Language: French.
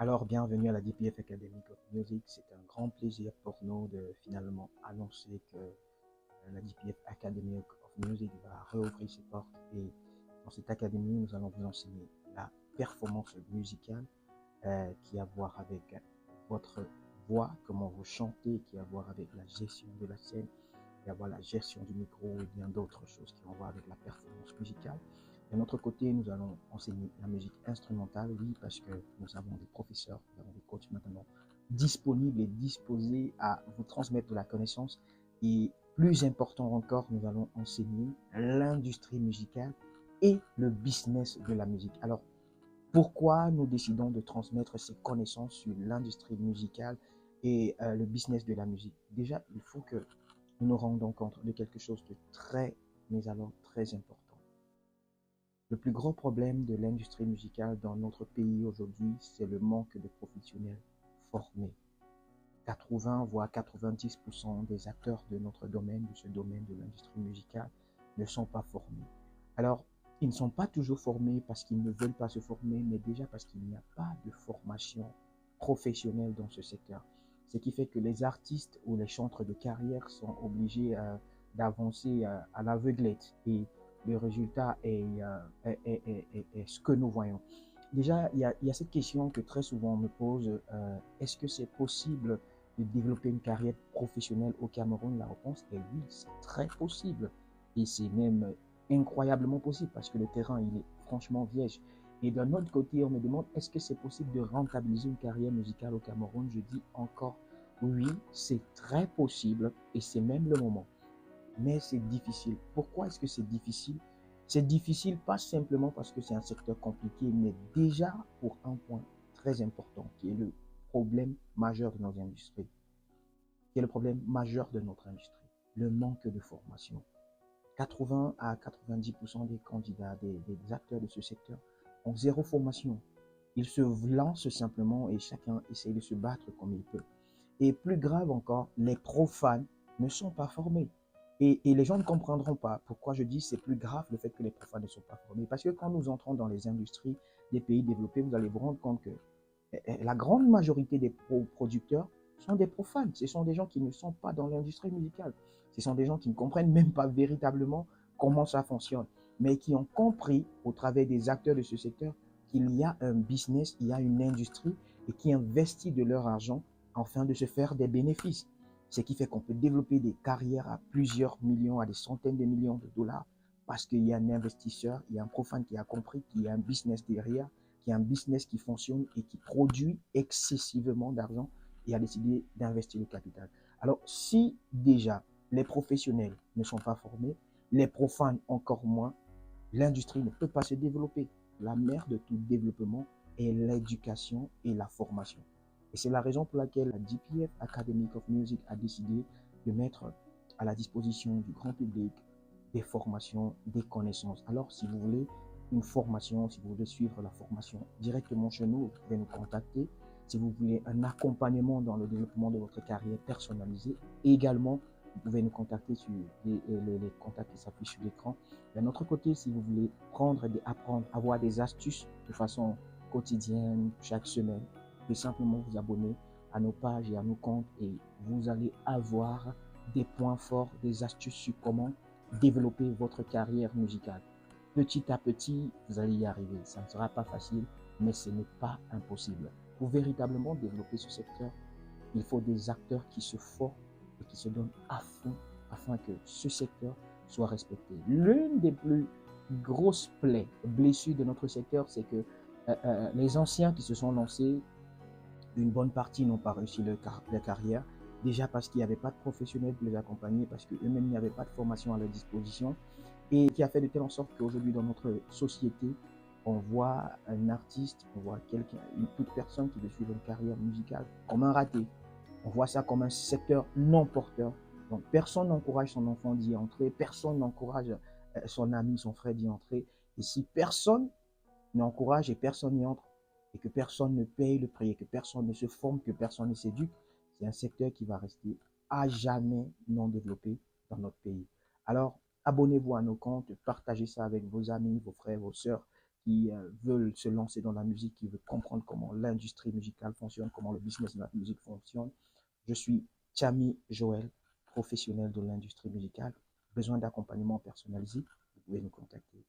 Alors, bienvenue à la DPF Academy of Music. C'est un grand plaisir pour nous de finalement annoncer que la DPF Academy of Music va réouvrir ses portes. Et dans cette académie, nous allons vous enseigner la performance musicale qui a à voir avec votre voix, comment vous chantez, qui a à voir avec la gestion de la scène, qui a à voir la gestion du micro et bien d'autres choses qui ont à voir avec la performance musicale. D'un autre côté, nous allons enseigner la musique instrumentale, oui, parce que nous avons des professeurs, nous avons des coachs maintenant disponibles et disposés à vous transmettre de la connaissance. Et plus important encore, nous allons enseigner l'industrie musicale et le business de la musique. Alors, pourquoi nous décidons de transmettre ces connaissances sur l'industrie musicale et le business de la musique? Déjà, il faut que nous nous rendons compte de quelque chose de très, mais alors très important. Le plus gros problème de l'industrie musicale dans notre pays aujourd'hui, c'est le manque de professionnels formés. 80 voire 90% des acteurs de notre domaine, de ce domaine de l'industrie musicale, ne sont pas formés. Alors, ils ne sont pas toujours formés parce qu'ils ne veulent pas se former, mais déjà parce qu'il n'y a pas de formation professionnelle dans ce secteur. Ce qui fait que les artistes ou les chantres de carrière sont obligés d'avancer à l'aveuglette et le résultat est ce que nous voyons. Déjà, il y a cette question que très souvent on me pose, est-ce que c'est possible de développer une carrière professionnelle au Cameroun? La réponse est oui, c'est très possible. Et c'est même incroyablement possible parce que le terrain, il est franchement vierge. Et d'un autre côté, on me demande, est-ce que c'est possible de rentabiliser une carrière musicale au Cameroun? Je dis encore oui, c'est très possible et c'est même le moment. Mais c'est difficile. Pourquoi est-ce que c'est difficile? C'est difficile pas simplement parce que c'est un secteur compliqué, mais déjà pour un point très important qui est le problème majeur de nos industries, qui est le problème majeur de notre industrie, le manque de formation. 80 à 90% des candidats, des acteurs de ce secteur ont zéro formation. Ils se lancent simplement et chacun essaie de se battre comme il peut. Et plus grave encore, les profanes ne sont pas formés. Et les gens ne comprendront pas pourquoi je dis c'est plus grave le fait que les profanes ne sont pas formés. Parce que quand nous entrons dans les industries des pays développés, vous allez vous rendre compte que la grande majorité des producteurs sont des profanes. Ce sont des gens qui ne sont pas dans l'industrie musicale. Ce sont des gens qui ne comprennent même pas véritablement comment ça fonctionne, mais qui ont compris au travers des acteurs de ce secteur qu'il y a un business, il y a une industrie et qui investit de leur argent afin de se faire des bénéfices. Ce qui fait qu'on peut développer des carrières à plusieurs millions, à des centaines de millions de dollars parce qu'il y a un investisseur, il y a un profane qui a compris qu'il y a un business derrière, qui a un business qui fonctionne et qui produit excessivement d'argent et a décidé d'investir le capital. Alors, si déjà les professionnels ne sont pas formés, les profanes encore moins, l'industrie ne peut pas se développer. La mère de tout développement est l'éducation et la formation. Et c'est la raison pour laquelle la DPF Academy of Music a décidé de mettre à la disposition du grand public des formations, des connaissances. Alors, si vous voulez une formation, si vous voulez suivre la formation directement chez nous, vous pouvez nous contacter. Si vous voulez un accompagnement dans le développement de votre carrière personnalisée, également, vous pouvez nous contacter sur les contacts qui s'affichent sur l'écran. D'un autre côté, si vous voulez apprendre, avoir des astuces de façon quotidienne, chaque semaine, vous pouvez simplement vous abonner à nos pages et à nos comptes et vous allez avoir des points forts, des astuces sur comment développer votre carrière musicale. Petit à petit, vous allez y arriver. Ça ne sera pas facile, mais ce n'est pas impossible. Pour véritablement développer ce secteur, il faut des acteurs qui se forment et qui se donnent à fond afin que ce secteur soit respecté. L'une des plus grosses blessures de notre secteur, c'est que les anciens qui se sont lancés, une bonne partie n'ont pas réussi leur carrière, déjà parce qu'il n'y avait pas de professionnels pour les accompagner, parce qu'eux-mêmes n'avaient pas de formation à leur disposition, et qui a fait de telle sorte qu'aujourd'hui dans notre société, on voit un artiste, on voit quelqu'un, toute personne qui veut suivre une carrière musicale comme un raté. On voit ça comme un secteur non porteur. Donc personne n'encourage son enfant d'y entrer, personne n'encourage son ami, son frère d'y entrer. Et si personne n'encourage et personne n'y entre, et que personne ne paye le prix, et que personne ne se forme, que personne ne s'éduque, c'est un secteur qui va rester à jamais non développé dans notre pays. Alors, abonnez-vous à nos comptes, partagez ça avec vos amis, vos frères, vos sœurs qui veulent se lancer dans la musique, qui veulent comprendre comment l'industrie musicale fonctionne, comment le business de la musique fonctionne. Je suis Chami Joël, professionnel de l'industrie musicale. Besoin d'accompagnement personnalisé, vous pouvez nous contacter.